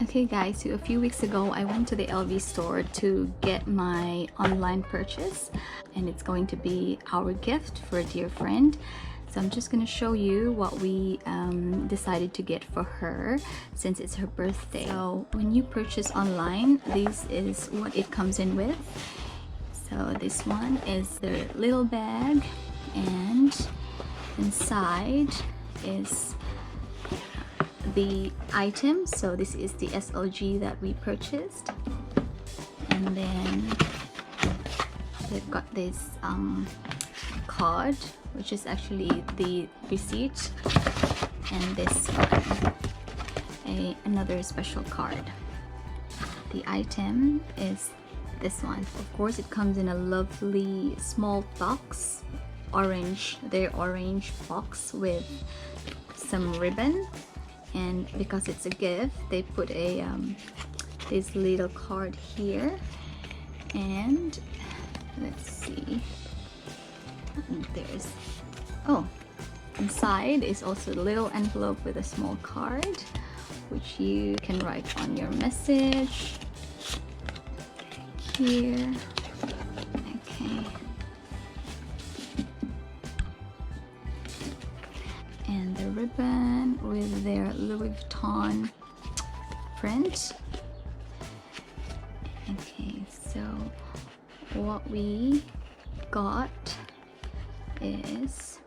Okay guys, so a few weeks ago I went to the LV store to get my online purchase, and it's going to be our gift for a dear friend. So I'm just going to show you what we decided to get for her since it's her birthday. So when you purchase online, this is what it comes in with. So this one is the little bag, and inside is the item. So this is the SLG that we purchased, and then they've got this card, which is actually the receipt, and this one, another special card. The item is this one. Of course, it comes in a lovely small box, orange box with some ribbon. And because it's a gift, they put a this little card here, and let's see, there's inside is also a little envelope with a small card which you can write on your message here. Okay, and the ribbon with their Louis Vuitton print. Okay, so what we got is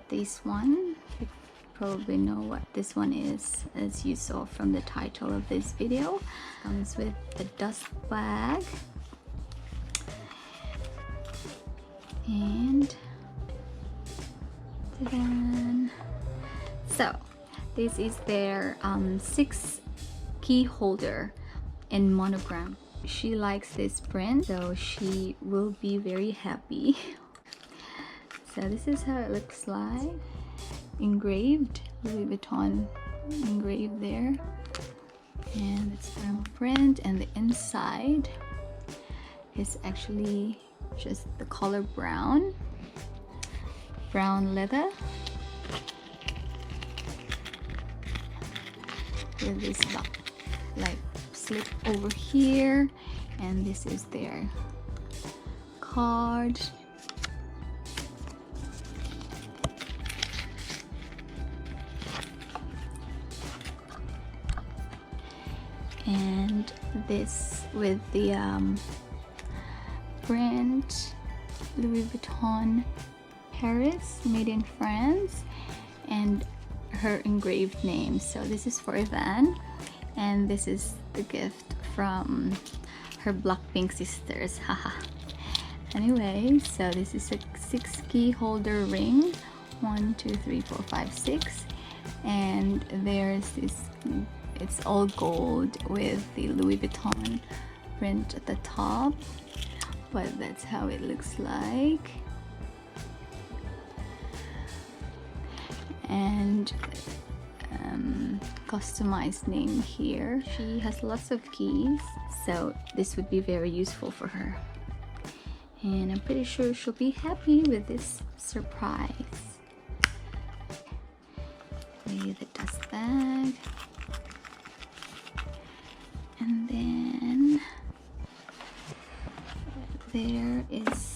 this one. You probably know what this one is, as you saw from the title of this video. Comes with a dust bag, and then so this is their 6 key holder in monogram. She likes this print, so she will be very happy. So this is how it looks like, engraved, Louis Vuitton engraved there, and it's from print. And the inside is actually just the color brown leather with this like slip over here, and this is their card. And this with the print, Louis Vuitton Paris, made in France, and her engraved name. So this is for Yvan, and this is the gift from her Blackpink sisters. Haha. Anyway, so this is a 6 key holder ring, 1 2 3 4 5 6, and there's this, it's all gold with the Louis Vuitton print at the top, but that's how it looks like. And customized name here. She has lots of keys, so this would be very useful for her, and I'm pretty sure she'll be happy with this surprise. With the dust bag, and then there is